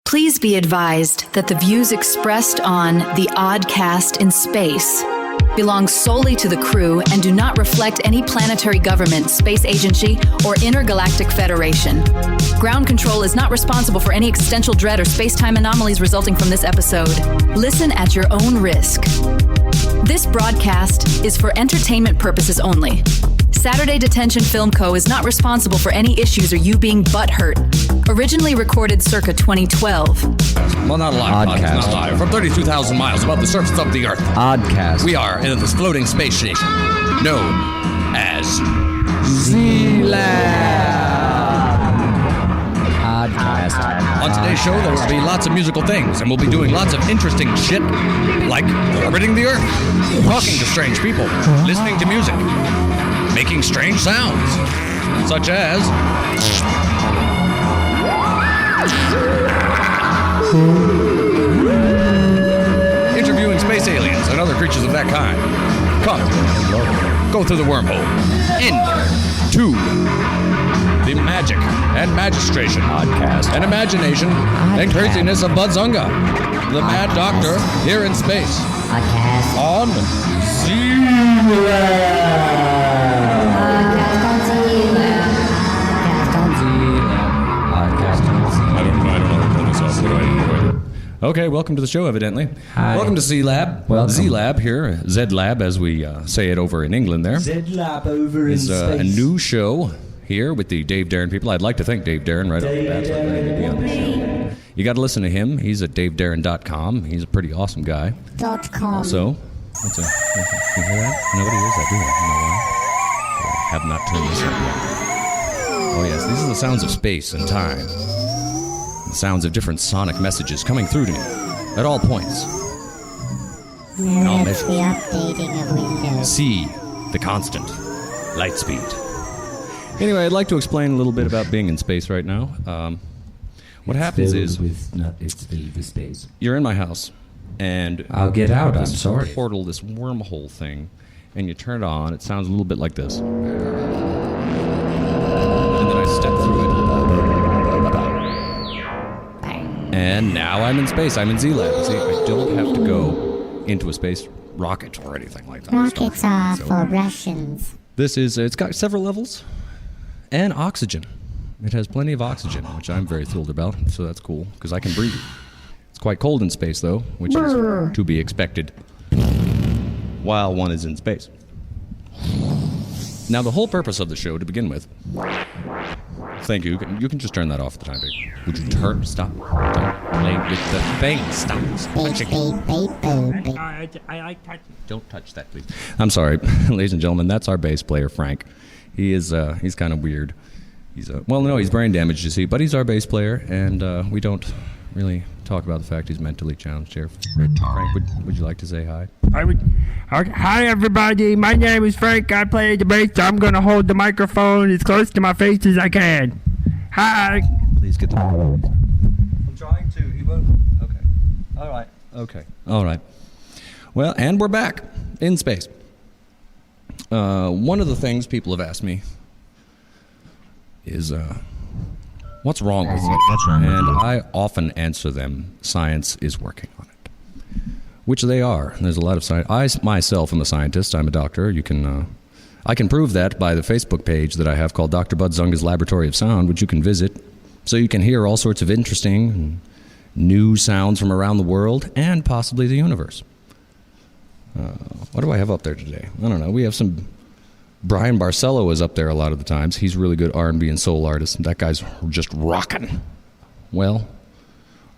Please be advised that the views expressed on the Oddcast in Space belong solely to the crew and do not reflect any planetary government, space agency, or Intergalactic Federation. Ground Control is not responsible for any existential dread or space-time anomalies resulting from this episode. Listen at your own risk. This broadcast is for entertainment purposes only. Saturday Detention Film Co. is not responsible for any issues or you being butthurt. Originally recorded circa 2012. Well, not live. Oddcast. Not live. From 32,000 miles above the surface of the Earth. Oddcast. We are in this floating space station known as Z-Lab. Oddcast. On today's show, there will be lots of musical things, and we'll be doing lots of interesting shit, like orbiting the Earth, talking to strange people, listening to music, making strange sounds, such as interviewing space aliens and other creatures of that kind. Come, go through the wormhole into the magic and magistration Oddcast. and imagination and craziness of Bud Zunga, the Mad Doctor, here in space. Oddcast. On Z-Lab. Okay, welcome to the show, evidently. Hi. Welcome to Z-Lab. Welcome. Z-Lab here, Z-Lab, as we say it over in England there. Z-Lab over in It's space. a new show here with the Dave Darren people. I'd like to thank Dave Darren right off the bat. So glad to be on the show. You got to listen to him. He's at davedarren.com. He's a pretty awesome guy. .com. So, can you hear that? Nobody hears that, do they? You know why? I have not turned this up yet. Oh yes, these are the sounds of space and time. The sounds of different sonic messages coming through to me at all points. That's the updating of Windows. C, the constant, light speed. Anyway, I'd like to explain a little bit about being in space right now. What happens is it's filled with space. you're in my house, and I'll get out. I'm this sorry. portal, this wormhole thing, and you turn it on. It sounds a little bit like this, and then I step through it. And now I'm in space. I'm in Z-Lab. See, I don't have to go into a space rocket or anything like that. Rockets are So for Russians. this is, it's got several levels and oxygen. It has plenty of oxygen, which I'm very thrilled about, so that's cool, because I can breathe. It's quite cold in space, though, which is to be expected while one is in space. Now, the whole purpose of the show, to begin with... Thank you. You can just turn that off at the time, babe. Would you turn? Stop. Don't play with the thing. Stop. Beep, beep, beep, beep, beep. Don't touch that, please. I'm sorry, ladies and gentlemen. That's our bass player, Frank. He is. He's kind of weird. He's well, no, he's brain damaged, you see, but he's our bass player, and we don't really talk about the fact he's mentally challenged here. Frank, would you like to say hi? Hi, everybody. My name is Frank. I play the bass. I'm going to hold the microphone as close to my face as I can. Hi. Please get the. I'm trying to. He won't. Okay. All right. Okay. All right. Well, and we're back in space. One of the things people have asked me is, what's wrong with you? And I often answer them, science is working on it. Which they are. There's a lot of science. I myself am a scientist. I'm a doctor. You can, I can prove that by the Facebook page that I have called Dr. Bud Zunga's Laboratory of Sound, which you can visit. So you can hear all sorts of interesting new sounds from around the world and possibly the universe. What do I have up there today? I don't know. We have some... Brian Barcelo is up there a lot of the times. He's a really good R&B and soul artist. That guy's just rocking. Well,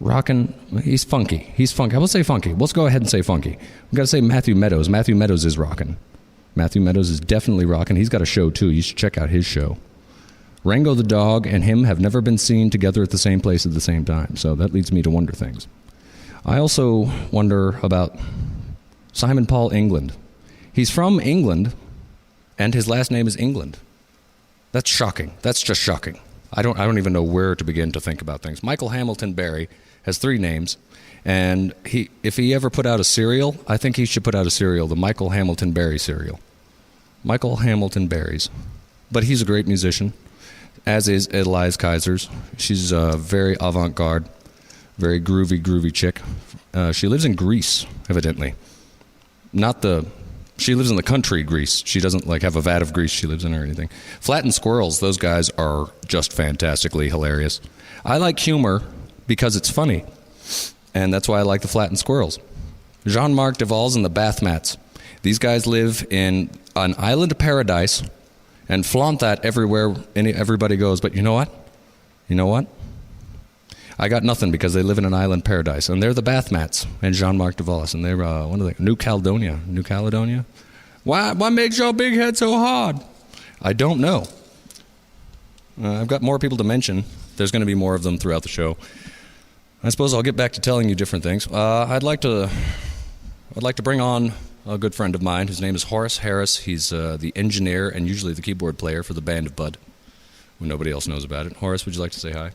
rocking. He's funky. He's funky. I will say funky. Let's go ahead and say funky. We've got to say Matthew Meadows. Matthew Meadows is rocking. Matthew Meadows is definitely rocking. He's got a show, too. You should check out his show. Rango the dog and him have never been seen together at the same place at the same time. So that leads me to wonder things. I also wonder about Simon Paul England. He's from England, and his last name is England. That's shocking. That's just shocking. I don't even know where to begin to think about things. Michael Hamilton Barry has 3 names, and if he ever put out a cereal, I think he should put out a cereal, the Michael Hamilton Barry cereal. Michael Hamilton Barry's. But he's a great musician, as is Edelise Kaisers. She's very avant-garde, Very groovy chick. She lives in Greece, evidently. She lives in the country, Greece. She doesn't like have a vat of grease she lives in or anything. Flattened Squirrels, those guys are just fantastically hilarious. I like humor because it's funny. And that's why I like the Flattened Squirrels. Jean-Marc Duval's and the Bathmats. These guys live in an island of paradise and flaunt that everywhere everybody goes. But you know what? I got nothing because they live in an island paradise. And they're the Bathmats and Jean-Marc Duvalis. And they're, what are they? New Caledonia? Why makes your big head so hard? I don't know. I've got more people to mention. There's going to be more of them throughout the show. I suppose I'll get back to telling you different things. I'd like to bring on a good friend of mine. His name is Horace Harris. He's the engineer and usually the keyboard player for the Band of Bud, when nobody else knows about it. Horace, would you like to say hi?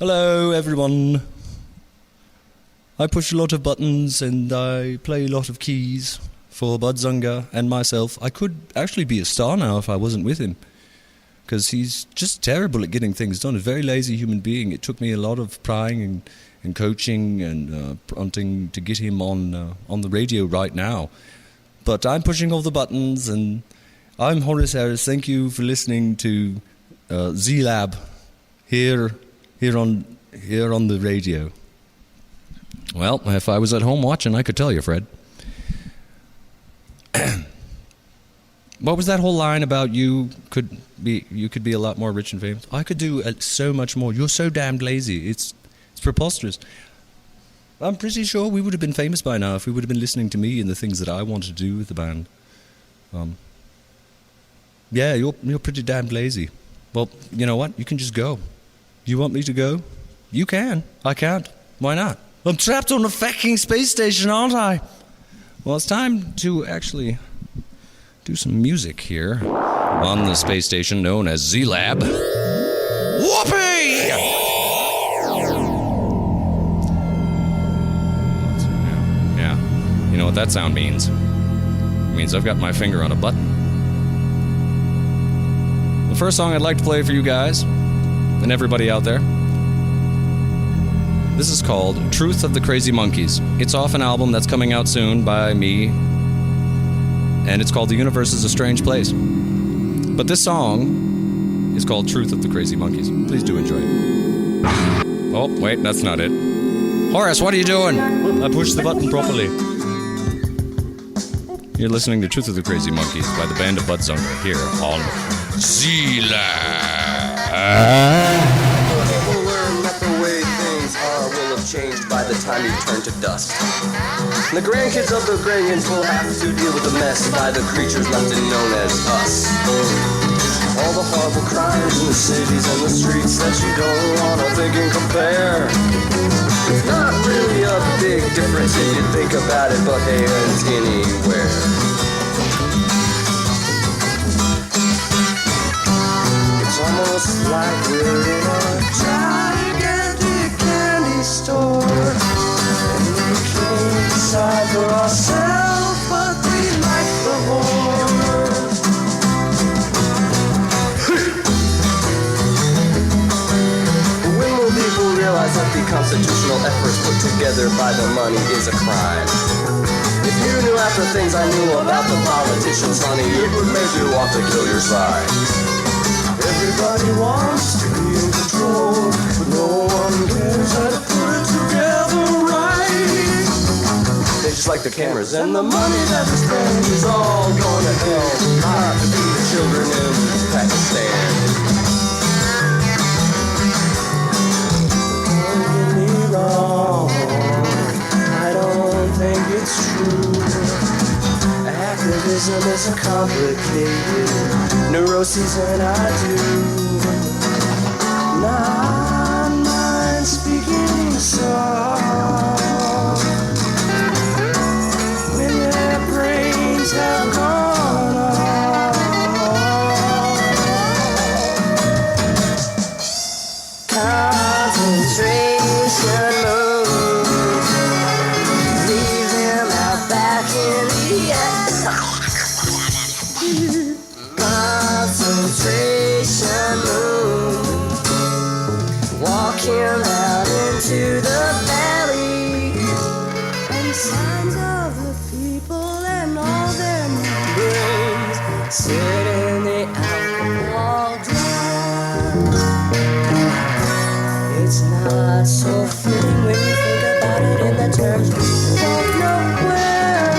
Hello, everyone. I push a lot of buttons and I play a lot of keys for Bud Zunga and myself. I could actually be a star now if I wasn't with him, because he's just terrible at getting things done. A very lazy human being. It took me a lot of prying and coaching and prompting to get him on the radio right now. But I'm pushing all the buttons, and I'm Horace Harris. Thank you for listening to Z-Lab here on the radio. Well, if I was at home watching, I could tell you, Fred. What was that whole line about you could be a lot more rich and famous? I could do so much more. You're so damned lazy. It's preposterous. I'm pretty sure we would have been famous by now if we would have been listening to me and the things that I wanted to do with the band. Yeah, you're pretty damned lazy. Well, you know what? You can just go. You want me to go? You can. I can't. Why not? I'm trapped on a fucking space station, aren't I? Well, it's time to actually do some music here on the space station known as Z-Lab. Whoopee! Yeah. You know what that sound means? It means I've got my finger on a button. The first song I'd like to play for you guys and everybody out there, this is called Truth of the Crazy Monkeys. It's off an album that's coming out soon by me, and it's called The Universe is a Strange Place. But this song is called Truth of the Crazy Monkeys. Please do enjoy it. Oh, wait, that's not it. Horace, what are you doing? I pushed the button properly. You're listening to Truth of the Crazy Monkeys by the Band of Bud Zunga here on Z-Lab. People learn that the way things are will have changed by the time you turn to dust. The grandkids of the Gradians will have to deal with the mess by the creatures left and known as us. All the horrible crimes in the cities and the streets that you don't want to think and compare. It's not really a big difference if you think about it, but hey, it's anywhere. It's almost like we're in a gigantic candy store, and we can't decide for ourselves, but we like the horror. When will people realize that the constitutional efforts put together by the money is a crime? If you knew half the things I knew about the politicians, honey, it would make you want to kill your side. Everybody wants to be in control, but no one cares how to put it together right. They just like the cameras and the money that they spend is all going to hell. Not to be the children in Pakistan. Don't get me wrong, I don't think it's true. Activism is a complicated neuroses, and I do not mind speaking soft when their brains have gone off. Concentration mode, leave them out back in the air. Concentration fitting when you think about it in the terms of nowhere.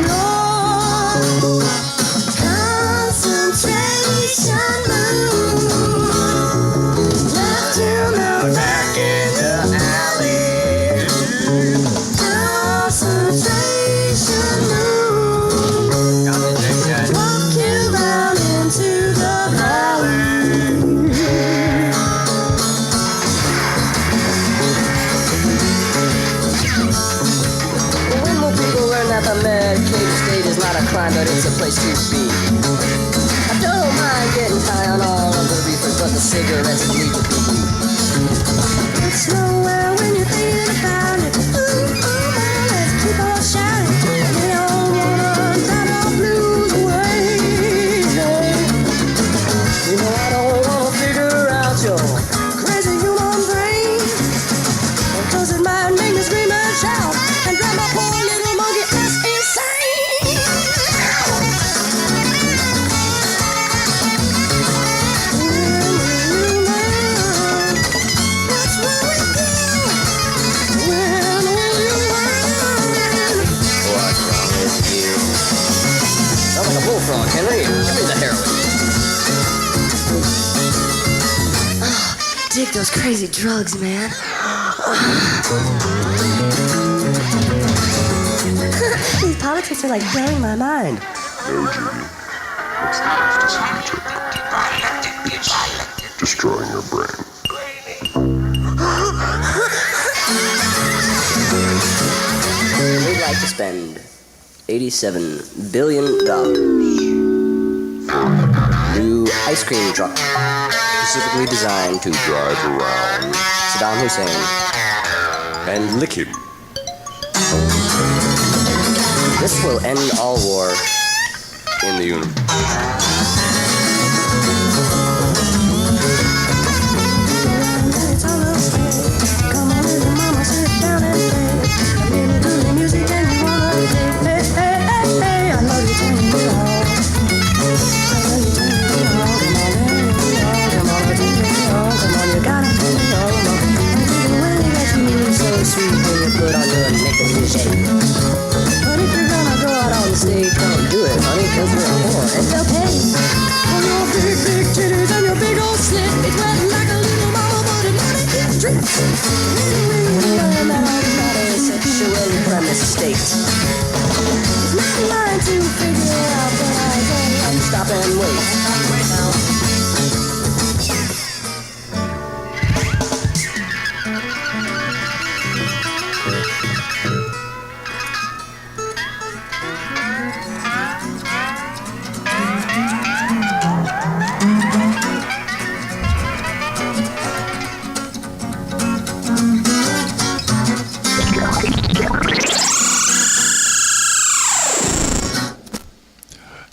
No concentration moon left him out back in the alley. Concentration moon walk you down into the valley. When will people learn that the medicated state is not a crime, but it's a place to be? I don't mind getting high on all of the reefers, but the cigarettes need to be. It's nowhere when you're thinking about it. Ooh, ooh, let's keep on shouting. We don't wanna let our blues away. You know I don't wanna figure out your crazy human brain, because it might make me scream and shout and drive my poor little monkey ass insane. What's wrong with you? When will you learn? What's wrong with you? Sound like a bullfrog, Henry. Give me the heroin. Dig those crazy drugs, man. These politics are like blowing my mind. No, Judy. It's the fastest feature. Destroying your brain. We'd like to spend $87 billion. New ice cream truck, specifically designed to drive around Saddam Hussein and lick him. This will end all war in the universe. Come on, little mama, sit down and play. Little groovy music and you wanna play. Hey, hey, hey, hey, I love you, turn me on. I love you, turn me on. Come on, turn me on. Come on, you gotta turn me on. Even when you get you so sweet when you put on your negligee. But if you're gonna go out on the stage, don't do it, honey, 'cause we're a whore. It's okay. On your big, big titties and your big old slit, it's wet like a little mama, but it not a drink. Learn that I'm not a sexually premised state. It's not mine to figure out, but I can't stop and wait. Right now.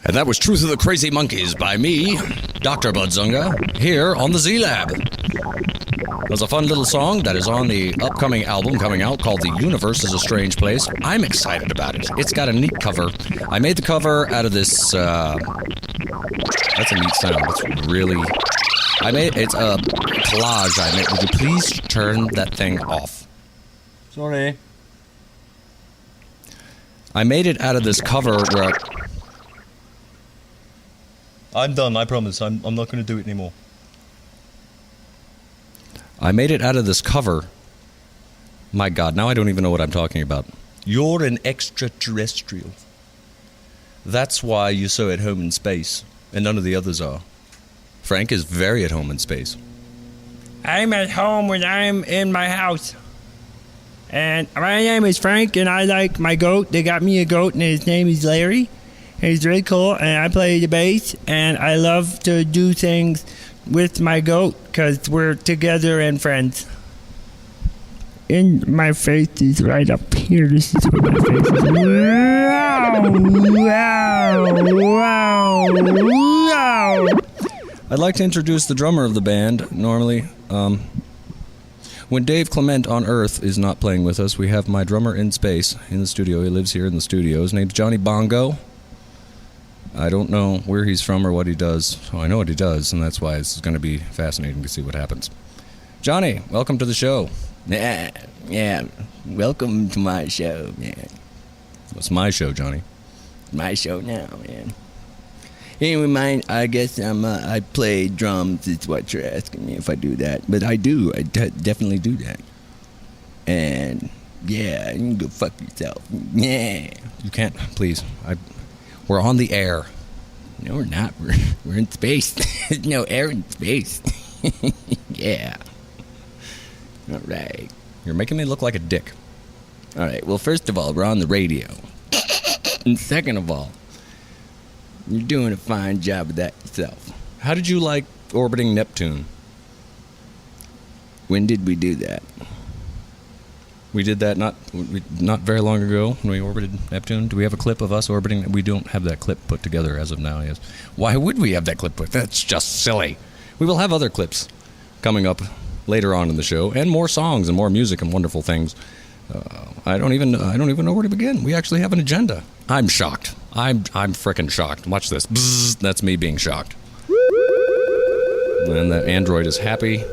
And that was Truth of the Crazy Monkeys by me, Dr. Bloodsunga, here on the Z-Lab. It was a fun little song that is on the upcoming album coming out called The Universe is a Strange Place. I'm excited about it. It's got a neat cover. I made the cover out of this, that's a neat sound. It's really, it's a collage I made. Would you please turn that thing off? Sorry. I made it out of this cover where I'm done, I promise. I'm not going to do it anymore. I made it out of this cover. My God, now I don't even know what I'm talking about. You're an extraterrestrial. That's why you're so at home in space, and none of the others are. Frank is very at home in space. I'm at home when I'm in my house. And my name is Frank, and I like my goat. They got me a goat, and his name is Larry. He's really cool, and I play the bass, and I love to do things with my goat, because we're together and friends. And my face is right up here. This is where my face is. Wow, wow, wow, wow. I'd like to introduce the drummer of the band. Normally, when Dave Clement on Earth is not playing with us, we have my drummer in space, in the studio. He lives here in the studio. His name's Johnny Bongo. I don't know where he's from or what he does. Oh, I know what he does, and that's why it's going to be fascinating to see what happens. Johnny, welcome to the show. Yeah. Welcome to my show, man. It's my show, Johnny. My show now, man. Anyway, I guess I play drums. Is what you're asking me if I do that, but I do. I definitely do that. And yeah, you can go fuck yourself. Yeah. You can't, please. We're on the air. No, we're not. We're in space. There's no air in space. Yeah. All right. You're making me look like a dick. All right. Well, first of all, we're on the radio. And second of all, you're doing a fine job of that yourself. How did you like orbiting Neptune? When did we do that? We did that not very long ago when we orbited Neptune. Do we have a clip of us orbiting? We don't have that clip put together as of now, yes. Why would we have that clip put? That's just silly. We will have other clips coming up later on in the show, and more songs and more music and wonderful things. I don't even know where to begin. We actually have an agenda. I'm shocked. I'm frickin' shocked. Watch this. Bzzz, that's me being shocked. And the android is happy.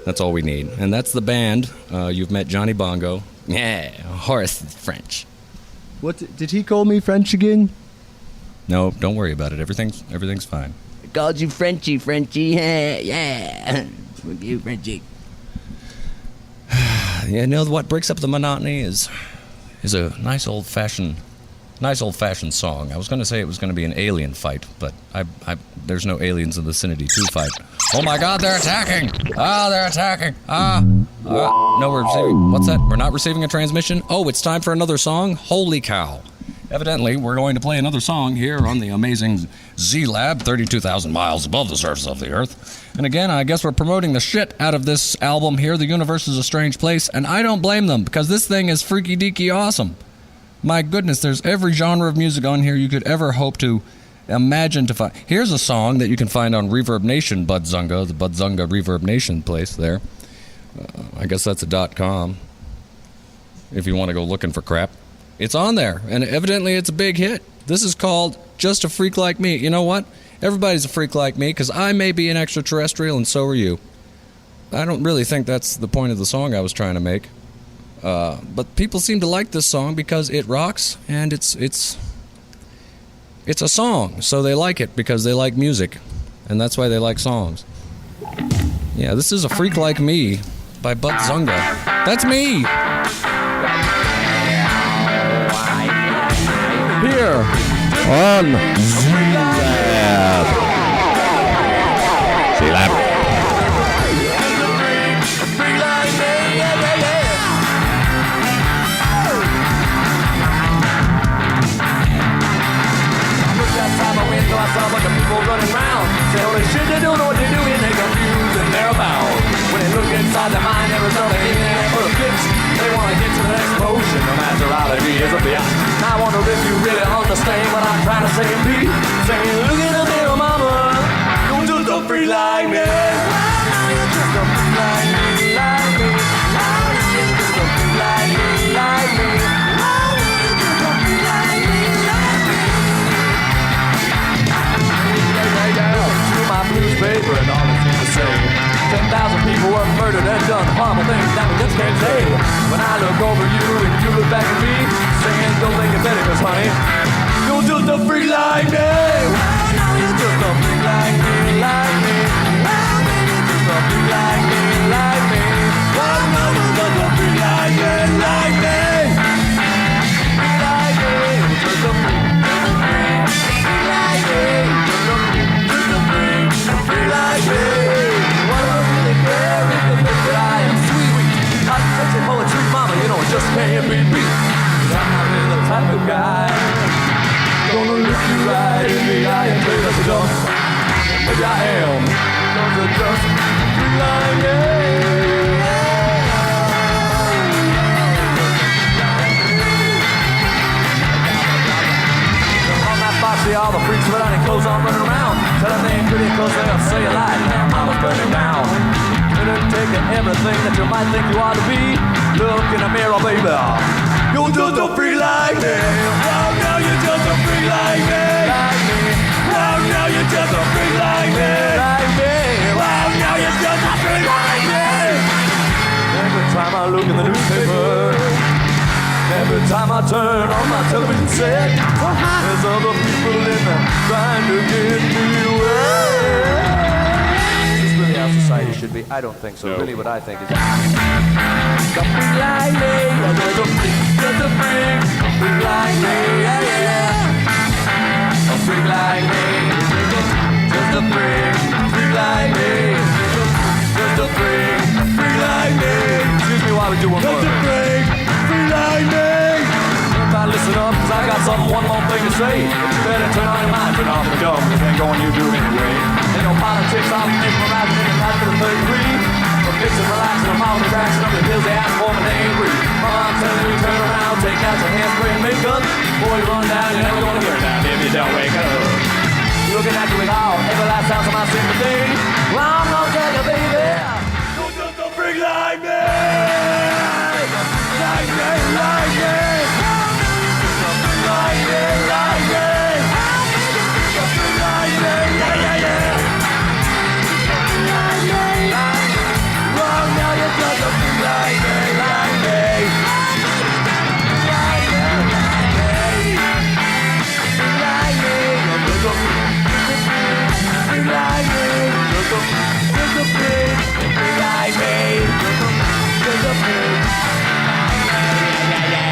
That's all we need. And that's the band. You've met Johnny Bongo. Yeah, Horace is French. What did he call me French again? No, don't worry about it. Everything's fine. I called you Frenchie. Yeah. With you, Frenchie. You know what breaks up the monotony is a nice old fashioned song. I was going to say it was going to be an alien fight, but there's no aliens in the vicinity to fight. Oh my God, they're attacking! They're attacking! No, we're receiving. What's that? We're not receiving a transmission? Oh, it's time for another song? Holy cow! Evidently, we're going to play another song here on the amazing Z-Lab, 32,000 miles above the surface of the Earth. And again, I guess we're promoting the shit out of this album here, The Universe is a Strange Place, and I don't blame them, because this thing is freaky-deaky awesome. My goodness, there's every genre of music on here you could ever hope to imagine to find. Here's a song that you can find on Reverb Nation, Budzunga, the Budzunga Reverb Nation place there. I guess that's a .com, if you want to go looking for crap. It's on there, and evidently it's a big hit. This is called Just a Freak Like Me. You know what? Everybody's a freak like me, because I may be an extraterrestrial, and so are you. I don't really think that's the point of the song I was trying to make. But people seem to like this song because it rocks, and it's a song, so they like it because they like music, and that's why they like songs. Yeah, this is A Freak Like Me by Budzunga. That's me! Here on Z-Lab. Z-Lab. I saw a bunch of people running around. Say, holy shit, they don't know what they're doing. They're confused and they're bound. When they look inside their mind, there is nothing in there for a fix. They want to get to the next potion. No maturity is a bitch. I wonder if you really understand what I'm trying to say and be. Saying, look in the mirror, mama. You're just a freak like me. You're just a freak like me, like me. You're just a freak like me, like me. You're just a freak like me, like me. My newspaper and all it seems to say 10,000 people were murdered and done horrible things that we just can't say. When I look over you and you look back at me, saying don't think it's better, 'cause honey, you're just a freak like me. Now you're just a freak like me, like me. You're just a freak like me, like me. Now you're just a freak like me, like me. Like me, you're just a freak, like me. Like me. What I really care is the fact that I am sweet. I'm such a poetry mama, you know it just can't be beat. 'Cause I'm not really the type of guy gonna look you right in the eye and say that's a dumb. Maybe I am, 'cause I just feel like me. See all the freaks without any clothes on running around. Tell them they ain't pretty cause they'll say a lie and their mama's burning down. It'll take everything that you might think you ought to be. Look in the mirror, baby. You're just a freak like me. Wow, now you're just a freak like me. Like me. Wow, now you're just a freak like me. Like me. Wow, now you're just a freak like me. Every time I look newspaper. Every time I turn on my television set, there's other people in there trying to get me wet. Is this really how society should be? I don't think so. No. Really what I think is something like me. There's a freak like me. Yeah, yeah, yeah. A freak like me. Just a freak like me. Just a freak like me. Excuse me while we do one more. Just a freak like me. Everybody listen up, cause I got one more thing to say. You better turn on your mind, turn off the dome. It ain't going you do anyway. Ain't no politics, I'm mesmerizing in the night for the third degree. From fixing, relaxing, I'm all the relaxing up the hills they ask for, but they ain't free. I'm telling you, turn around, take out your hairspray and makeup. Before you run down, you're never gonna get down if you don't wake up. Looking at you with all every last ounce of my sympathy. Well, I'm gonna tell you, baby, you're just a freak like me. Like me, like me. Like me, like me. Like me, yeah, yeah, yeah. Like me, like me. Well, now you're just a freak like me, like me. Like me, like me. Like me, like me. Like me, just a freak like me. Just a freak. Yeah, yeah.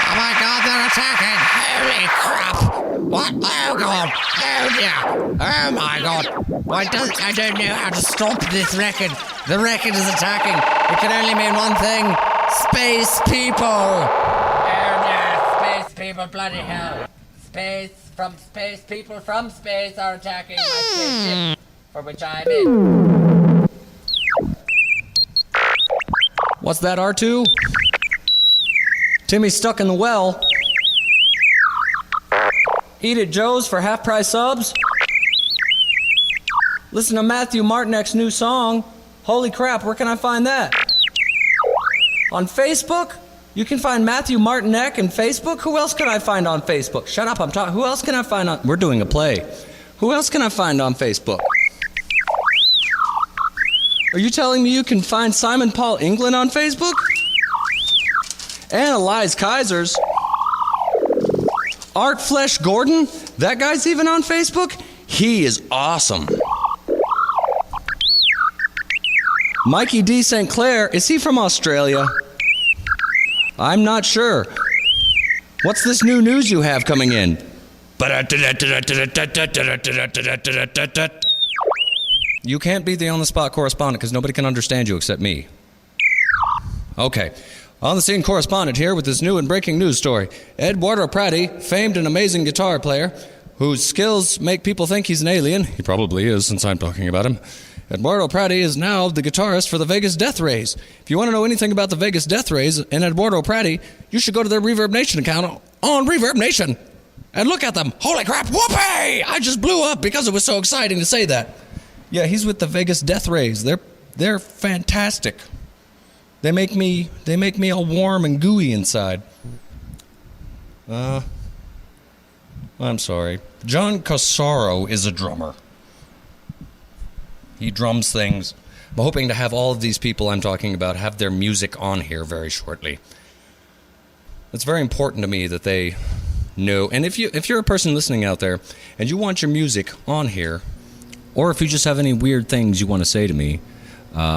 Oh my God, they're attacking! Holy crap! What? Oh God! Oh dear! Oh my God! I don't know how to stop this record. The record is attacking. It can only mean one thing: space people. Oh dear! Space people! Bloody hell! Space people from space are attacking my spaceship, for which I'm in. What's that, R2? Timmy's stuck in the well. Eat it, Joe's, for half-price subs. Listen to Matthew Martinek's new song. Holy crap, where can I find that? On Facebook? You can find Matthew Martinek on Facebook? Who else can I find on Facebook? Shut up, I'm talking. Who else can I find on... We're doing a play. Who else can I find on Facebook? Are you telling me you can find Simon Paul England on Facebook? And Elias Kaisers. Art Flesh Gordon? That guy's even on Facebook? He is awesome. Mikey D. St. Clair, is he from Australia? I'm not sure. What's this new news you have coming in? You can't be the on-the-spot correspondent because nobody can understand you except me. Okay. On-the-scene correspondent here with this new and breaking news story. Eduardo Prati, famed and amazing guitar player, whose skills make people think he's an alien. He probably is, since I'm talking about him. Eduardo Prati is now the guitarist for the Vegas Death Rays. If you want to know anything about the Vegas Death Rays and Eduardo Prati, you should go to their Reverb Nation account on Reverb Nation and look at them. Holy crap, whoopee! I just blew up because it was so exciting to say that. Yeah, he's with the Vegas Death Rays. They're fantastic. They make me all warm and gooey inside. I'm sorry. John Casaro is a drummer. He drums things. I'm hoping to have all of these people I'm talking about have their music on here very shortly. It's very important to me that they know. And if you're a person listening out there and you want your music on here, or if you just have any weird things you want to say to me,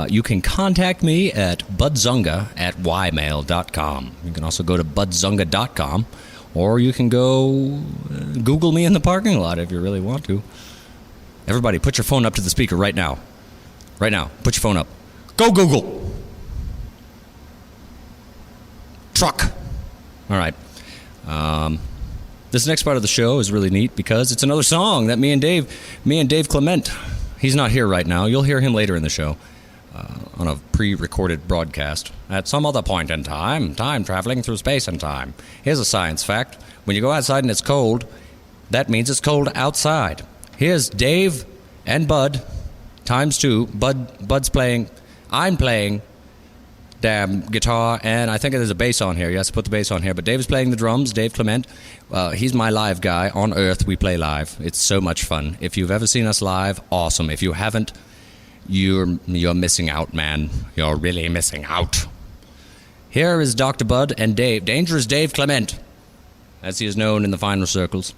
you can contact me at budzunga@ymail.com. You can also go to budzunga.com, or you can go Google me in the parking lot if you really want to. Everybody, put your phone up to the speaker right now. Right now. Put your phone up. Go Google. Truck. All right. This next part of the show is really neat because it's another song that me and Dave Clement, he's not here right now. You'll hear him later in the show on a pre-recorded broadcast at some other point in time traveling through space and time. Here's a science fact. When you go outside and it's cold, that means it's cold outside. Here's Dave and Bud, times 2. Bud's playing. I'm playing damn guitar, and I think there's a bass on here. Yes, put the bass on here. But Dave is playing the drums. Dave Clement. He's my live guy. On Earth, we play live. It's so much fun. If you've ever seen us live, awesome. If you haven't, you're missing out, man. You're really missing out. Here is Dr. Bud and Dave. Dangerous Dave Clement, as he is known in the final circles.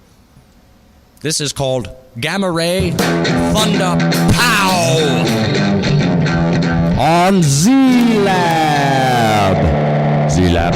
This is called Gamma Ray Thunder Pow on Z-Lab. Z-Lab.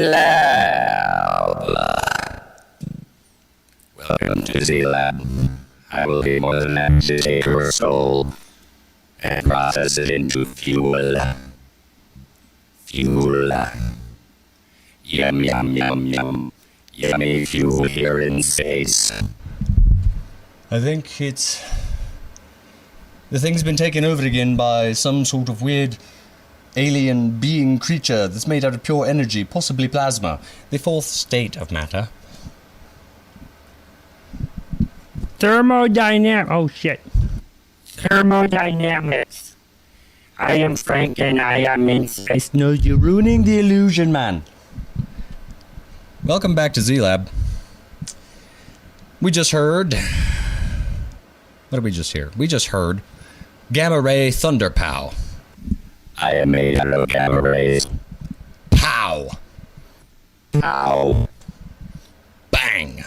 Z-Lab. Welcome to Z-Lab. I will be more than happy to take your soul and process it into fuel. Fuel. Yum, yum, yum, yum. Yummy fuel here in space. I think the thing's been taken over again by some sort of weird alien being creature that's made out of pure energy, possibly plasma. The fourth state of matter. Thermodynamics. I am Frank and I am in space. No, you're ruining the illusion, man. Welcome back to Z-Lab. We just heard... What did we just hear? We just heard Gamma Ray Thunder Pow. I am made out of gamma rays. Pow! Pow! Bang!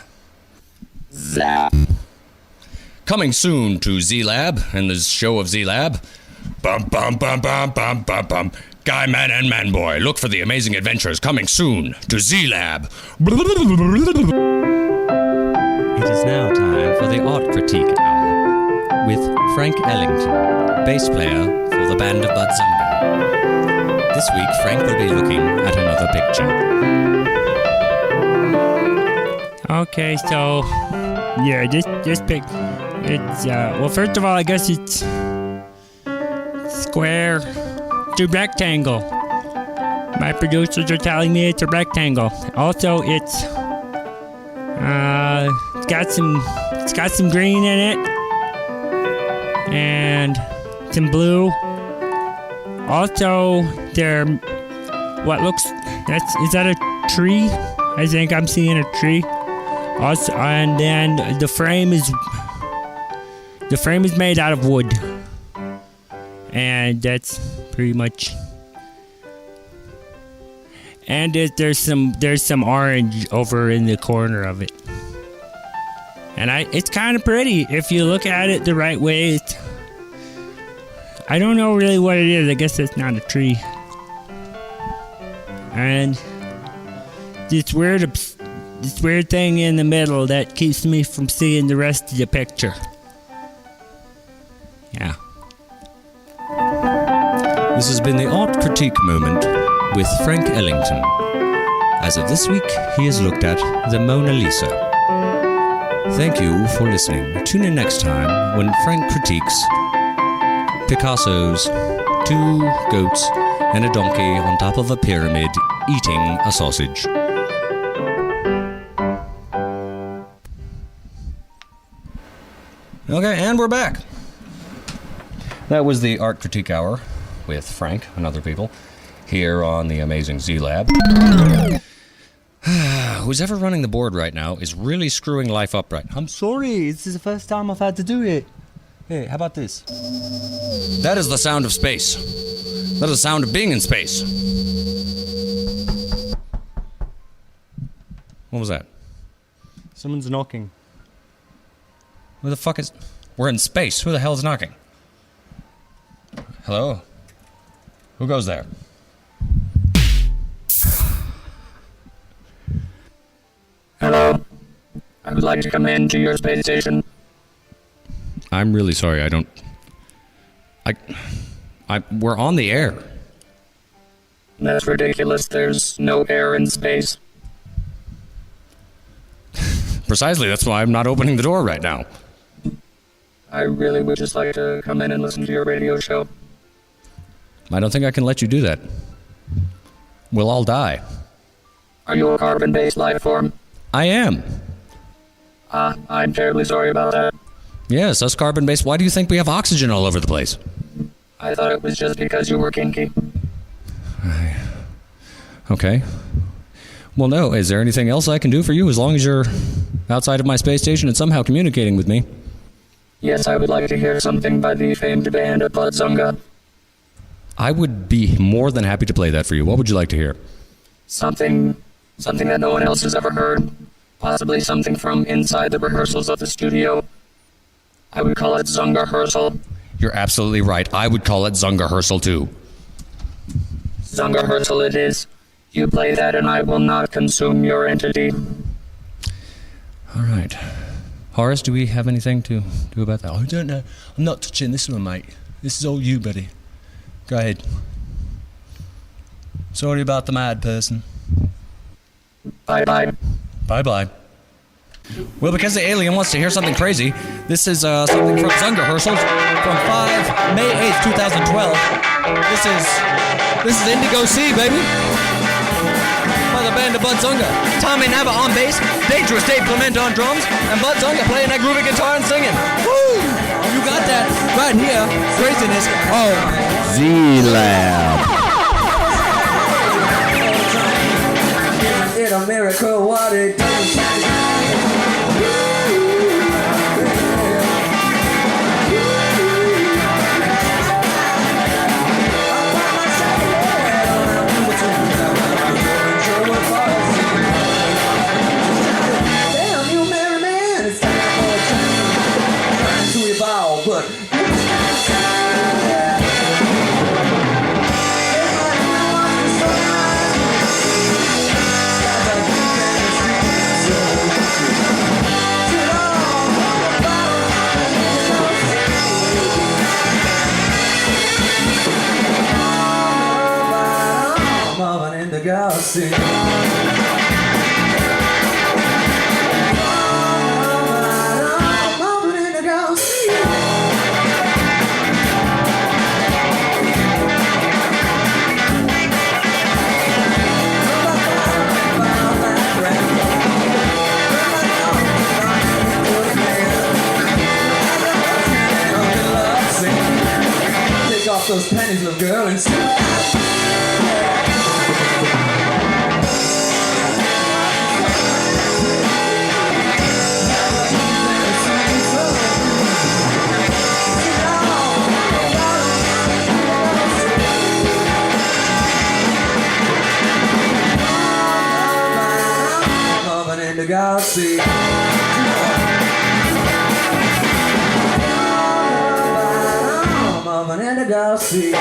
Zap! Coming soon to Z-Lab and the show of Z-Lab. Bum bum bum bum bum bum bum. Guy, Man, and Man Boy, look for the amazing adventures coming soon to Z-Lab. It is now time for the Art Critique Hour with Frank Ellington, bass player for the band of Bud Zunga. This week, Frank will be looking at another picture. Okay, so yeah, this pic, it's well, first of all, I guess it's square to rectangle. My producers are telling me it's a rectangle. Also, it's got some green in it and some blue. Also, there, is that a tree? I think I'm seeing a tree. Also, and then the frame is made out of wood, and that's pretty much. And there's some orange over in the corner of it, and it's kind of pretty if you look at it the right way. I don't know really what it is. I guess it's not a tree, and this weird thing in the middle that keeps me from seeing the rest of the picture. Yeah. This has been the Art Critique Moment with Frank Ellington. As of this week, he has looked at the Mona Lisa. Thank you for listening. Tune in next time when Frank critiques Picasso's two goats and a donkey on top of a pyramid eating a sausage. Okay, and we're back. That was the Art Critique Hour with Frank and other people here on the amazing Z-Lab. Who's ever running the board right now is really screwing life up right now. I'm sorry, this is the first time I've had to do it. Hey, how about this? That is the sound of space. That is the sound of being in space. What was that? Someone's knocking. Who the fuck is... We're in space. Who the hell is knocking? Hello? Who goes there? Hello? I would like to come into your space station. I'm really sorry, we're on the air. That's ridiculous. There's no air in space. Precisely, that's why I'm not opening the door right now. I really would just like to come in and listen to your radio show. I don't think I can let you do that. We'll all die. Are you a carbon-based life form? I am. I'm terribly sorry about that. Yes, us carbon-based. Why do you think we have oxygen all over the place? I thought it was just because you were kinky. Okay. Well, no. Is there anything else I can do for you as long as you're outside of my space station and somehow communicating with me? Yes, I would like to hear something by the famed band of Bud Zunga. I would be more than happy to play that for you. What would you like to hear? Something that no one else has ever heard. Possibly something from inside the rehearsals of the studio. I would call it Zunga-Hersal. You're absolutely right. I would call it Zunga-Hersal too. Zunga-Hersal it is. You play that and I will not consume your entity. All right. Horace, do we have anything to do about that? I don't know. I'm not touching this one, mate. This is all you, buddy. Go ahead. Sorry about the mad person. Bye-bye. Bye-bye. Well, because the alien wants to hear something crazy, this is something from Zunga Herschel from May 8th, 2012. This is Indigo C, baby. By the band of Bud Zunga. Tommy Nava on bass, Dangerous Dave Clement on drums, and Bud Zunga playing that groovy guitar and singing. Woo! You got that right here. Craziness. Oh, Z-Lab. It's a miracle what it does. Damn, you merry man, it's time for a change. Trying to evolve, but galaxy. Take off those panties, little girl, and the galaxy. I'm in the galaxy.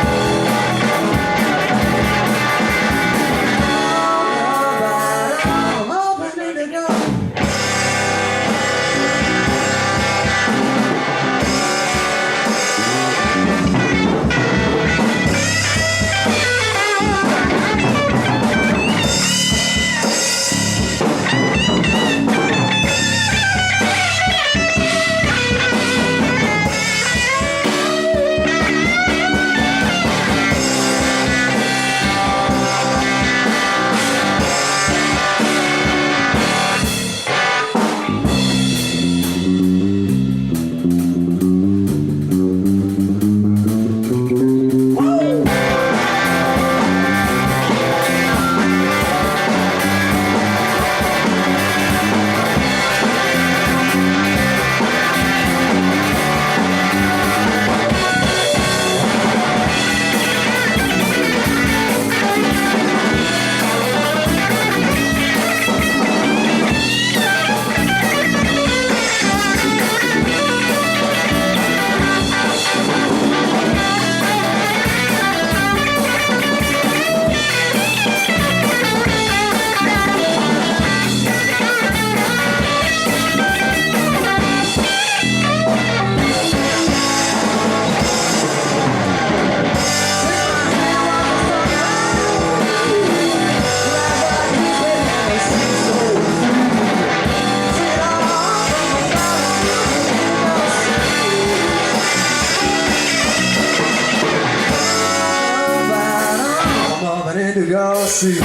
See.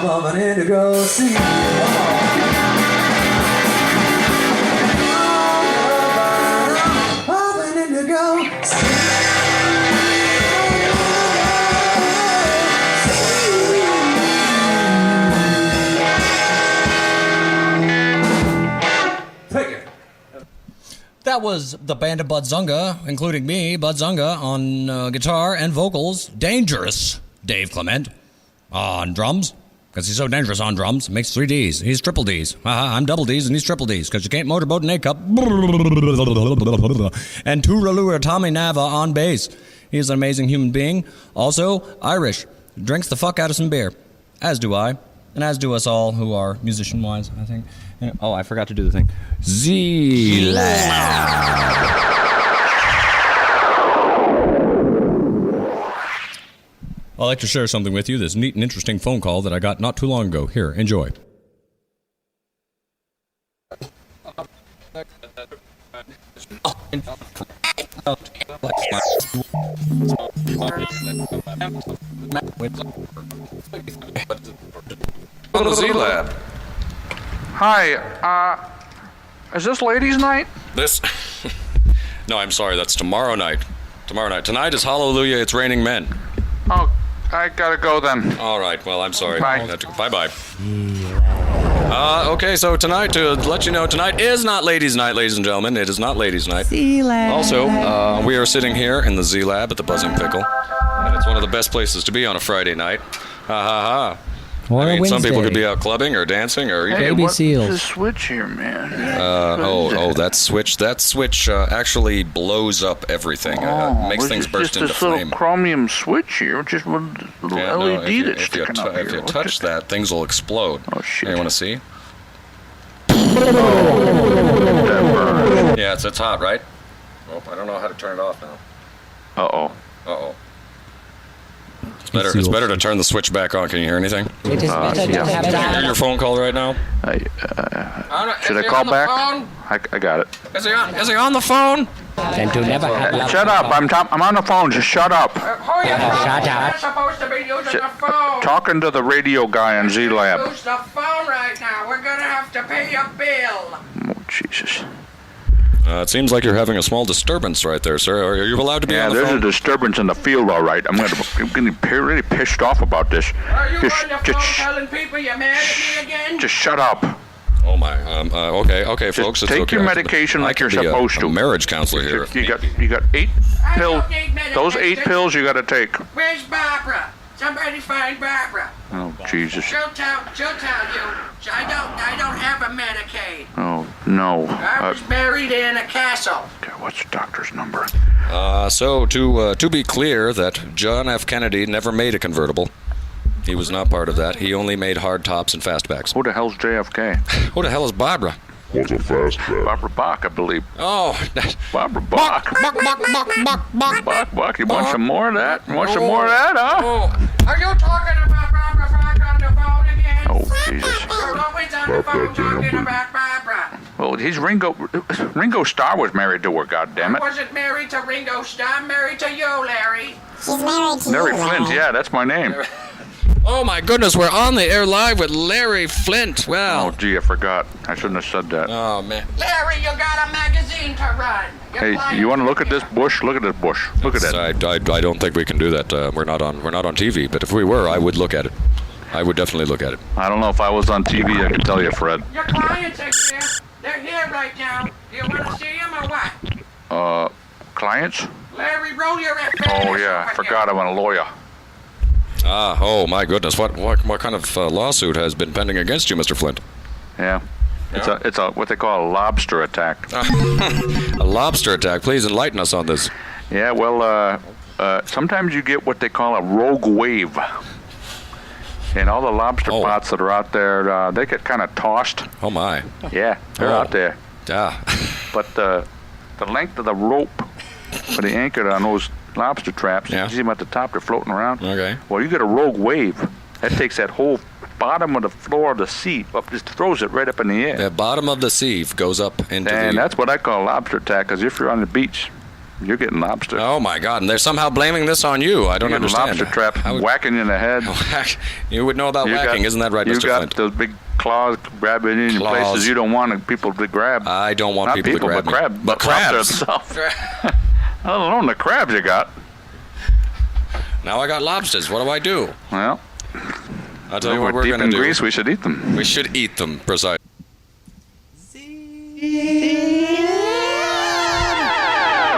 I'm an indigo sea. I'm an indigo sea. Take it. That was the band of Bud Zunga, including me, Bud Zunga, on guitar and vocals. Dangerous Dave Clement on drums. Because he's so dangerous on drums. Makes 3 Ds. He's triple Ds. I'm double Ds and he's triple Ds. Because you can't motorboat an A cup. And Turalua Tommy Nava on bass. He's an amazing human being. Also, Irish. Drinks the fuck out of some beer. As do I. And as do us all who are musician-wise, I think. Oh, I forgot to do the thing. Z-Lab. I'd like to share something with you, this neat and interesting phone call that I got not too long ago. Here, enjoy. On the Z-Lab. Hi, is this ladies' night? This? No, I'm sorry, that's tomorrow night. Tomorrow night. Tonight is Hallelujah, It's Raining Men. Oh, I gotta go then. All right, well, I'm sorry. Bye. Bye-bye. Okay, so tonight, to let you know, tonight is not ladies' night, ladies and gentlemen. It is not ladies' night. Z-Lab. Also, we are sitting here in the Z-Lab at the Buzzing Pickle. And it's one of the best places to be on a Friday night. Ha ha ha. Or a some people Wednesday. could be out clubbing or dancing or Hey, Baby what's seals. the switch here, man? that switch actually blows up everything. Makes things burst into Just this flame. little chromium switch here, just with a little Yeah, no, LED that's if you sticking up here. if you What's touch it? that, things will explode. Oh, shit. Hey, you want to see? Yeah, it's hot, right? Oh, I don't know how to turn it off now. Uh-oh. Uh-oh. It's better to turn the switch back on. Can you hear anything? It is better to have Can you hear your phone call right now? Should I call back? I got it. Is he on the phone? Then to never have love. Shut up. I'm on the phone. Just shut up. Shut up. Supposed to be using the phone. Talking to the radio guy on Z-Lab. Use the phone right now. We're gonna have to pay a bill. Oh, Jesus. It seems like you're having a small disturbance right there, sir. Are you allowed to be Yeah, on the there's phone? a disturbance in the field, all right. I'm getting really pissed off about this. Are you Just, on the phone just, telling people you're mad at me again? just shut up. Oh my. Okay, folks. It's take okay. your medication like you're supposed to. A marriage counselor here. You got 8 pills. Those 8 pills you got to take. Where's Barbara? Somebody find Barbara. Oh, Jesus. She'll tell you. I don't have a Medicaid. Oh, no. I was buried in a castle. Okay, what's the doctor's number? So to be clear, that John F. Kennedy never made a convertible. He was not part of that. He only made hard tops and fastbacks. Who the hell's JFK? Who the hell is Barbara? What's a fastback? Barbara Bach, I believe. Oh, Barbara Bach. Bach. You want some more of that? You want some more of that, huh? Oh, Are you talking about Barbara Bach on the phone again? Oh, Jesus. You're always on the phone talking about Barbara. Well, he's Ringo Starr was married to her, goddammit. I wasn't married to Ringo Starr. I'm married to you, Larry. She's married to Larry you, Flint, yeah, that's my name. oh my goodness, we're on the air live with Larry Flint. Oh, Well, gee, I forgot. I shouldn't have said that. oh man. Larry, you got a magazine to run. Hey, you want to look at this bush? Look at this bush. Look at that. I don't think we can do that. We're not on TV. But if we were, I would look at it. I would definitely look at it. I don't know if I was on TV. I could tell you, Fred. Your clients are here. They're here right now. You want to see them or what? Clients? Larry, roll your affairs. Oh, yeah, I forgot I'm a lawyer. Oh my goodness. What kind of lawsuit has been pending against you, Mr. Flint? Yeah. It's a what they call a lobster attack. A lobster attack. Please enlighten us on this. Yeah, well, sometimes you get what they call a rogue wave. And all the lobster pots that are out there, they get kind of tossed. Oh, my. Yeah, they're out there. Yeah. But the length of the rope for the anchor on those lobster traps, you see them at the top, they're floating around. Okay. Well, you get a rogue wave. That takes that whole bottom of the floor of the sea up, just throws it right up in the air. The bottom of the sieve goes up into And the... that's what I call a lobster attack, because if you're on the beach, you're getting lobster. Oh, my God. And they're somehow blaming this on you. I don't You're getting understand. lobster traps whacking you in the head. You would know about whacking, isn't that right, Mr. You got Flint? those big claws grabbing in places you don't want people to grab. I don't want people to grab me. But crabs. I don't know, the crabs you got. Now I got lobsters. What do I do? Well, I'll tell you what we're deep going to in do. Greece, we should eat them. We should eat them, precisely.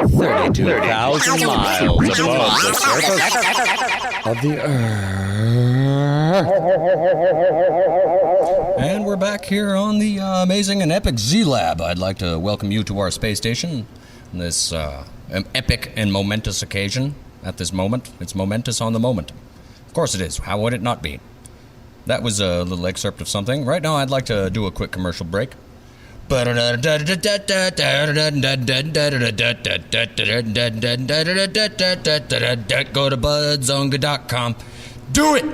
32,000 miles above the surface of the Earth. And we're back here on the amazing and epic Z-Lab. I'd like to welcome you to our space station. This epic and momentous occasion at this moment. It's momentous on the moment. Of course it is. How would it not be? That was a little excerpt of something. Right now I'd like to do a quick commercial break. Go to budzunga.com. Do it!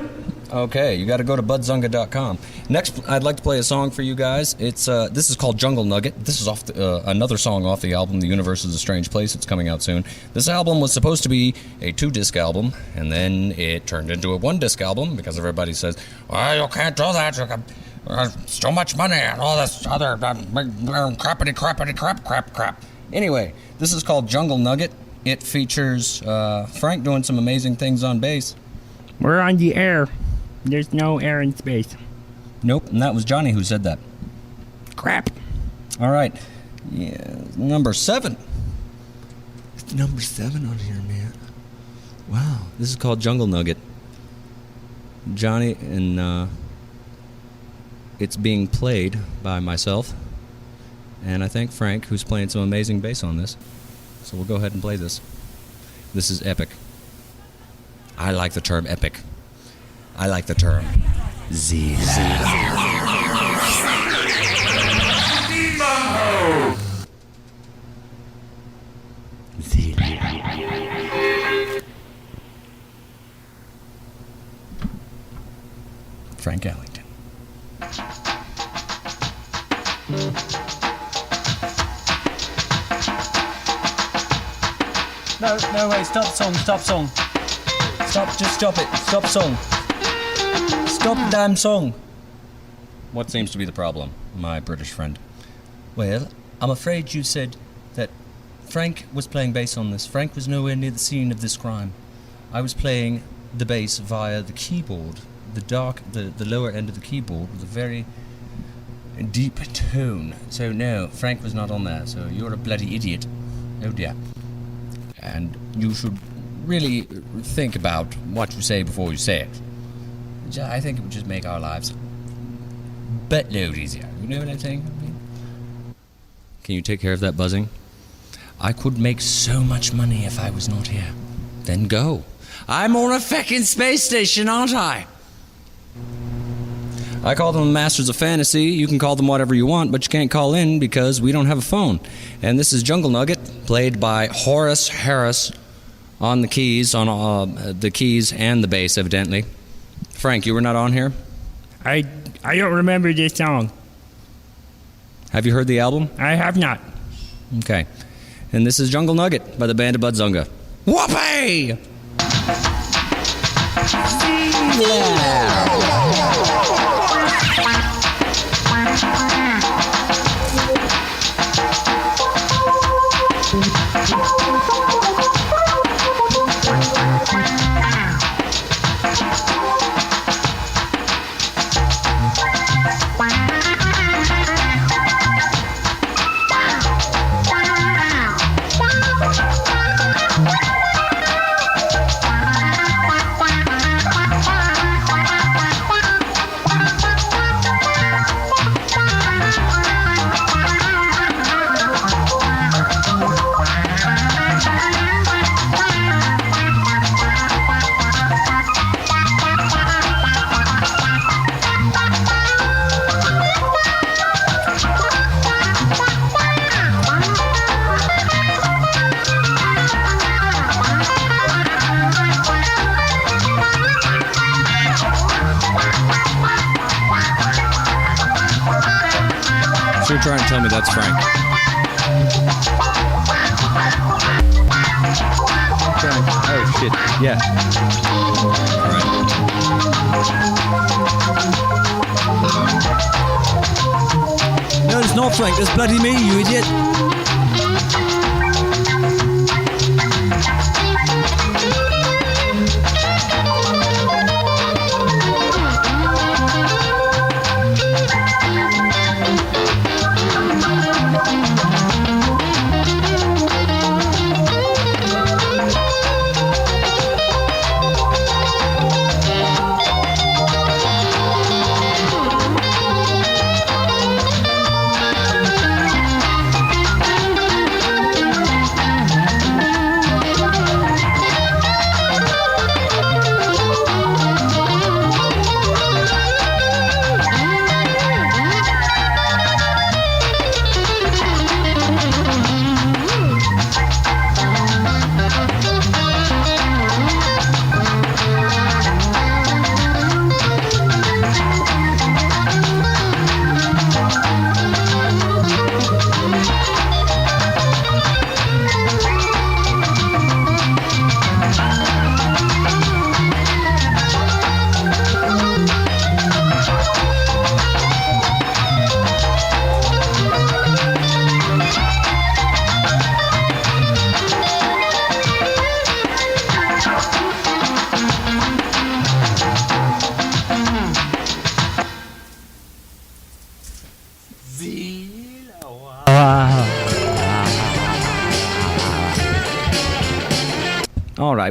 Okay, you got to go to budzunga.com. Next, I'd like to play a song for you guys. This is called Jungle Nugget. This is off another song off the album The Universe is a Strange Place. It's coming out soon. This album was supposed to be a 2-disc album, and then it turned into a 1-disc album because everybody says, "Well, you can't do that. It's too much money and all this other crappity crap." Anyway, this is called Jungle Nugget. It features Frank doing some amazing things on bass. We're on the air. There's no air in space. Nope, and that was Johnny who said that. Crap. All right. Yeah, number 7. It's number 7 on here, man. Wow. This is called Jungle Nugget. Johnny, and it's being played by myself. And I thank Frank, who's playing some amazing bass on this. So we'll go ahead and play this. This is epic. I like the term epic. I like the term Z. Frank Allington. No, wait, stop song. Just stop it. Stop song. Stop damn song. What seems to be the problem, my British friend? Well, I'm afraid you said that Frank was playing bass on this. Frank was nowhere near the scene of this crime. I was playing the bass via the keyboard, the lower end of the keyboard with a very deep tone. So no, Frank was not on there, so you're a bloody idiot. Oh dear. And you should really think about what you say before you say it. I think it would just make our lives buttload easier. You know what I'm saying? Can you take care of that buzzing? I could make so much money if I was not here. Then go. I'm on a fucking space station, aren't I? I call them Masters of Fantasy. You can call them whatever you want, but you can't call in because we don't have a phone. And this is Jungle Nugget, played by Horace Harris on the keys, the keys and the bass, evidently. Frank, you were not on here? I don't remember this song. Have you heard the album? I have not. Okay. And this is Jungle Nugget by the band of Budzunga. Whoopee! So you're trying to tell me that's Frank. Okay. Oh, shit. Yeah. All right. No, it's not Frank. That's bloody me, you idiot.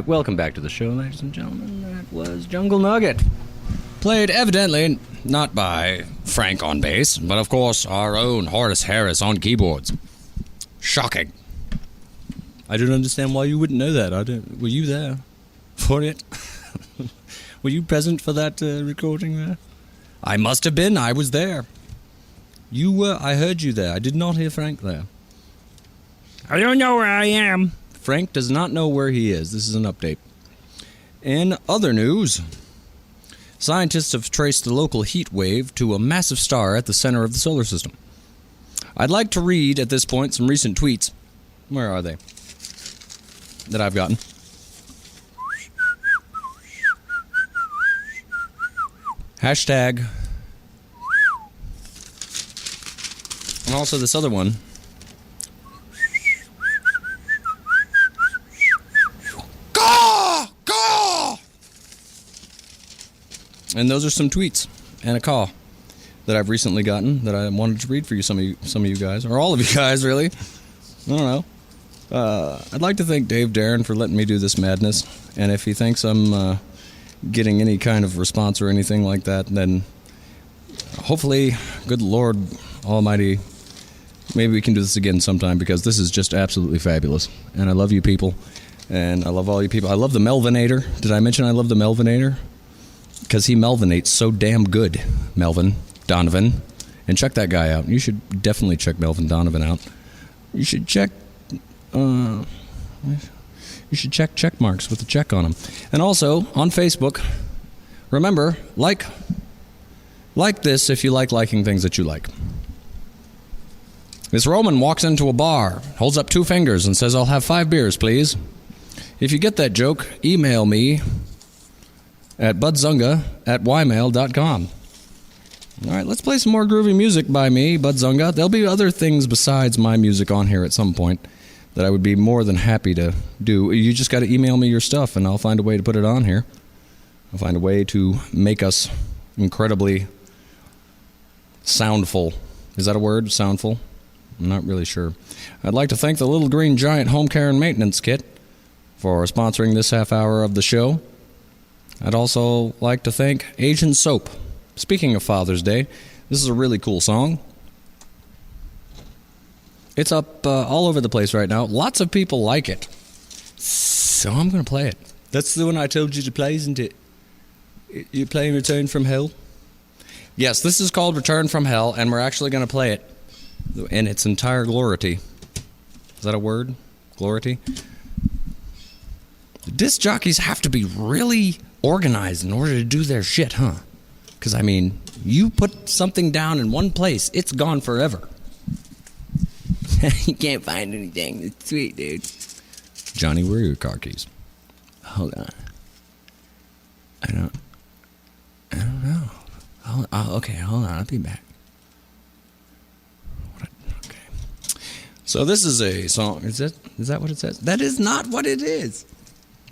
right, welcome back to the show, ladies and gentlemen. That was Jungle Nugget. Played evidently not by Frank on bass, but of course our own Horace Harris on keyboards. Shocking. I don't understand why you wouldn't know that. Were you there for it? Were you present for that recording there? I must have been. I was there. You were. I heard you there. I did not hear Frank there. I don't know where I am. Frank does not know where he is. This is an update. In other news, scientists have traced the local heat wave to a massive star at the center of the solar system. I'd like to read at this point some recent tweets. Where are they? That I've gotten. Hashtag. And also this other one. And those are some tweets and a call that I've recently gotten that I wanted to read for you, some of you guys, or all of you guys, really. I don't know. I'd like to thank Dave Darren for letting me do this madness, and if he thinks I'm getting any kind of response or anything like that, then hopefully, good Lord Almighty, maybe we can do this again sometime, because this is just absolutely fabulous, and I love you people, and I love all you people. I love the Melvinator. Did I mention I love the Melvinator? Because he Melvinates so damn good, Melvin Donovan. And check that guy out. You should definitely check Melvin Donovan out. You should check check marks with the check on them. And also, on Facebook, remember, like this if you like liking things that you like. This Roman walks into a bar, holds up 2 fingers, and says, "I'll have 5 beers, please." If you get that joke, email me at budzunga@ymail.com. All right, let's play some more groovy music by me, Budzunga. There'll be other things besides my music on here at some point that I would be more than happy to do. You just got to email me your stuff, and I'll find a way to put it on here. I'll find a way to make us incredibly soundful. Is that a word, soundful? I'm not really sure. I'd like to thank the Little Green Giant Home Care and Maintenance Kit for sponsoring this half hour of the show. I'd also like to thank Asian Soap. Speaking of Father's Day, this is a really cool song. It's up all over the place right now. Lots of people like it. So I'm going to play it. That's the one I told you to play, isn't it? You're playing Return from Hell? Yes, this is called Return from Hell, and we're actually going to play it in its entire glority. Is that a word? Glority? The disc jockeys have to be really organized in order to do their shit, huh? Because, I mean, you put something down in one place, it's gone forever. You can't find anything. It's sweet, dude. Johnny, where are your car keys? Hold on. I don't know. Okay, hold on. I'll be back. Okay. So this is a song. Is that what it says? That is not what it is.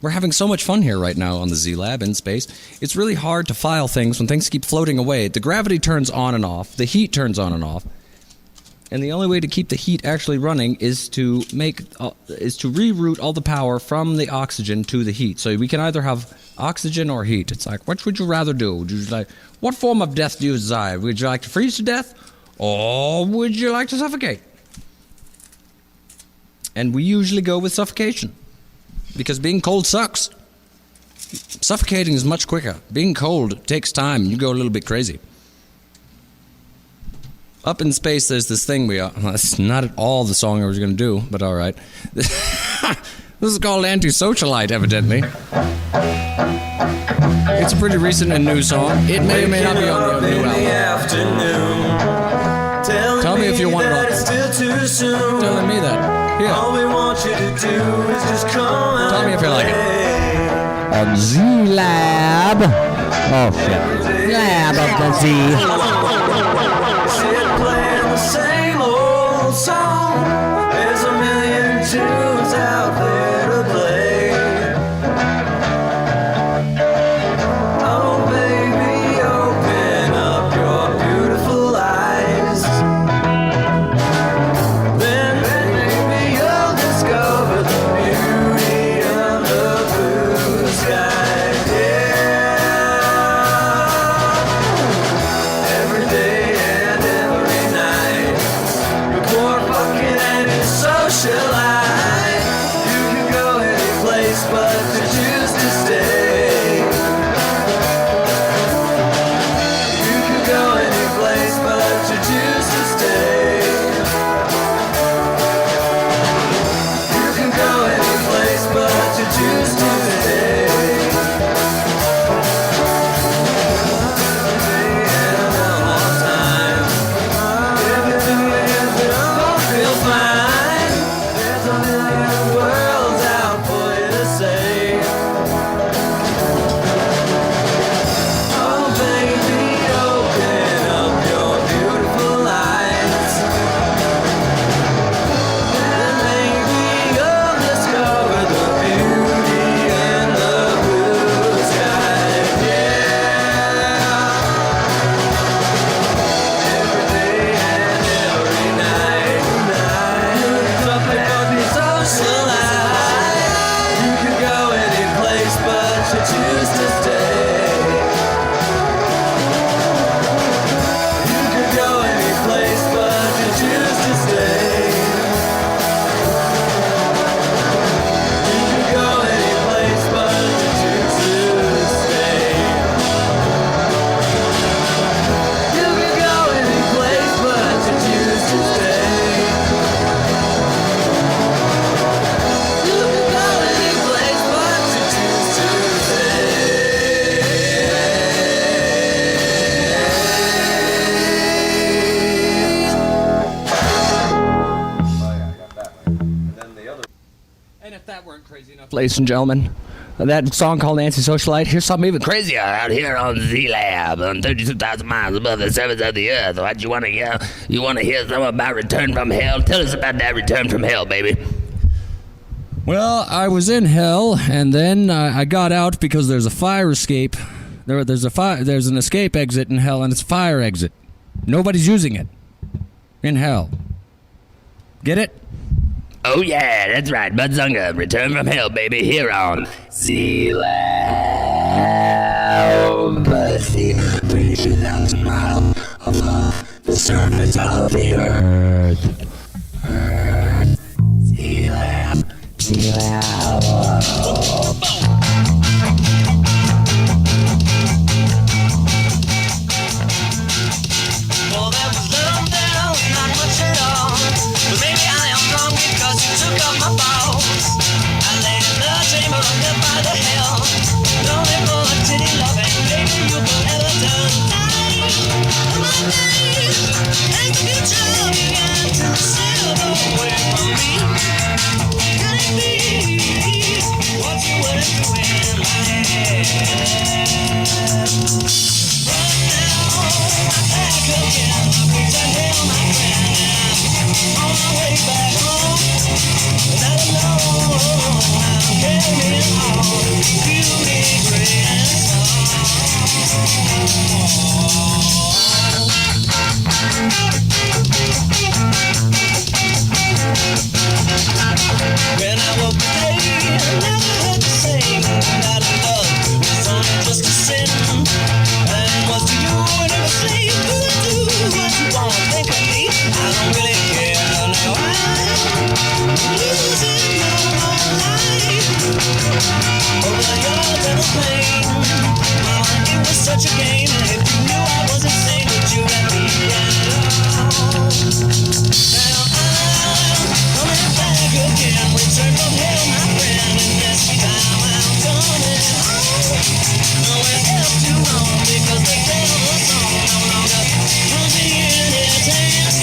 We're having so much fun here right now on the Z-Lab in space. It's really hard to file things when things keep floating away. The gravity turns on and off. The heat turns on and off. And the only way to keep the heat actually running is to reroute all the power from the oxygen to the heat. So we can either have oxygen or heat. It's like, which would you rather do? Would you like, what form of death do you desire? Would you like to freeze to death, or would you like to suffocate? And we usually go with suffocation, because being cold sucks. Suffocating is much quicker. Being cold takes time. You go a little bit crazy. Up in space, there's this thing that's not at all the song I was going to do, but all right. This is called Anti-Socialite, evidently. It's a pretty recent and new song. It may or may not be on the new album. Tell me if you want it on. Telling me that. Yeah. All we want you to do is just come. Tell me if you like it. On Z-Lab. Oh, shit. Lab of the Z. Playing the same old song. There's a million tunes out there to play. Oh baby, open up your beautiful eyes. Then maybe you'll discover the beauty of the blue. ladies and gentlemen. That song called Anti-Socialite. Here's something even crazier out here on Z-Lab, on 32,000 miles above the surface of the earth. What you want to hear? You want to hear something about Return from Hell? Tell us about that Return from Hell, baby. Well, I was in hell, and then I got out because there's a fire escape. There's an escape exit in hell, and it's a fire exit. Nobody's using it in hell. Get it? Oh yeah, that's right. Bud Zunga, Return from Hell, baby, here on Z-Lab. 32,000 miles above the surface of the earth. Z-Lab. Z-Lab. Well, there was love there, not much at all. But maybe I am wrong because you took up my balls. I laid in the chamber under by the hell. Lonely for a titty loving, baby, you will never turn tide of my life. And the future began to slip away from me. Can it be what you were doing in my head? Right now, I'm back again. I wish I held my friend. On my way back home, not alone. I'm carrying on beauty, great and when I woke today, I never heard the same. That love was only just a sin. And what's to you and never say, do what you want, think of me. I don't really care now. I'm losing my life over your little pain. Mama, it was such a game. And if you knew I was insane, would you let me alone? Now I'm coming back again. Return from hell, my friend. And this time I'm coming home. Nowhere else to roam because they tell the song no longer cruising in his hands.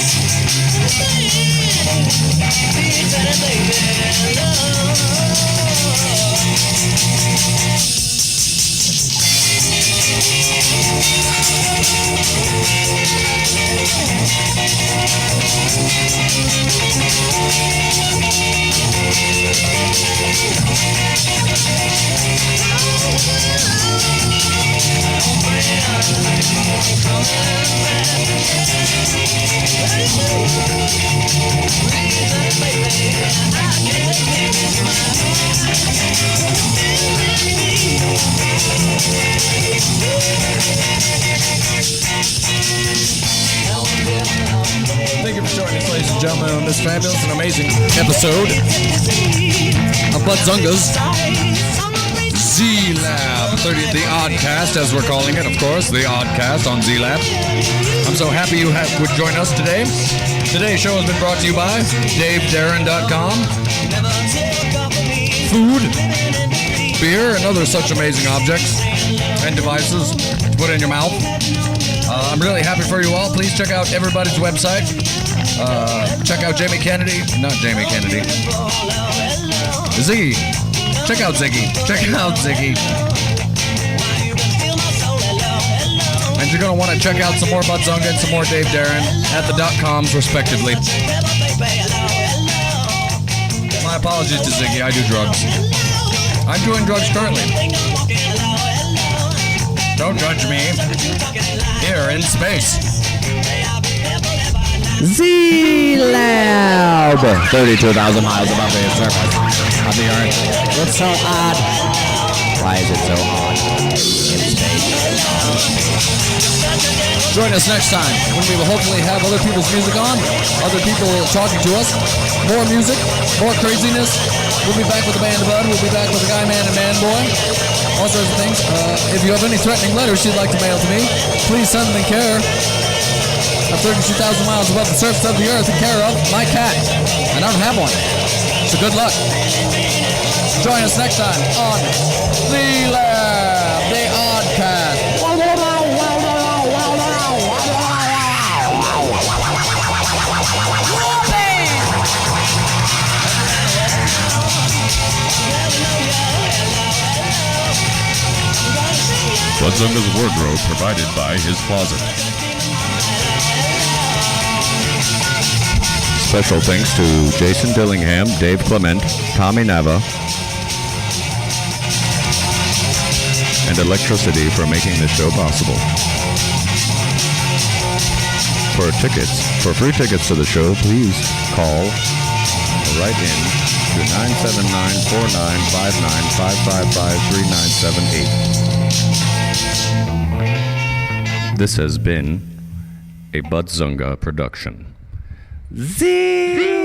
Baby, Thank you for joining us, ladies and gentlemen, on this fabulous and amazing episode of Bud Zunga's Z-Lab 30th, the Oddcast, as we're calling it, of course, the Oddcast on Z-Lab. I'm so happy you would join us today. Today's show has been brought to you by DaveDarren.com. Food, beer, and other such amazing objects and devices to put in your mouth. I'm really happy for you all. Please check out everybody's website. Check out Jamie Kennedy. Not Jamie Kennedy. Ziggy. Check out Ziggy. Check out Ziggy. And you're going to want to check out some more Bud Zunga and some more Dave Darren at the .coms, respectively. My apologies to Ziggy. I do drugs. I'm doing drugs currently. Don't judge me. Here in space. Z-Lab! 32,000 miles above the surface of the earth. What's so odd? Why is it so odd? In space. Join us next time when we will hopefully have other people's music on, other people talking to us, more music, more craziness. We'll be back with the band of Bud. We'll be back with the Guy Man and Man Boy. All sorts of things. If you have any threatening letters you'd like to mail to me, please send them in care of 32,000 miles above the surface of the earth in care of my cat. And I don't have one. So good luck. Join us next time on Z-Lab, the Oddcast. Budzunga's wardrobe provided by his closet. Special thanks to Jason Dillingham, Dave Clement, Tommy Nava, and Electricity for making this show possible. For free tickets to the show, please call or write in to 979-495-559-558. This has been a Budzunga production. Z-Lab!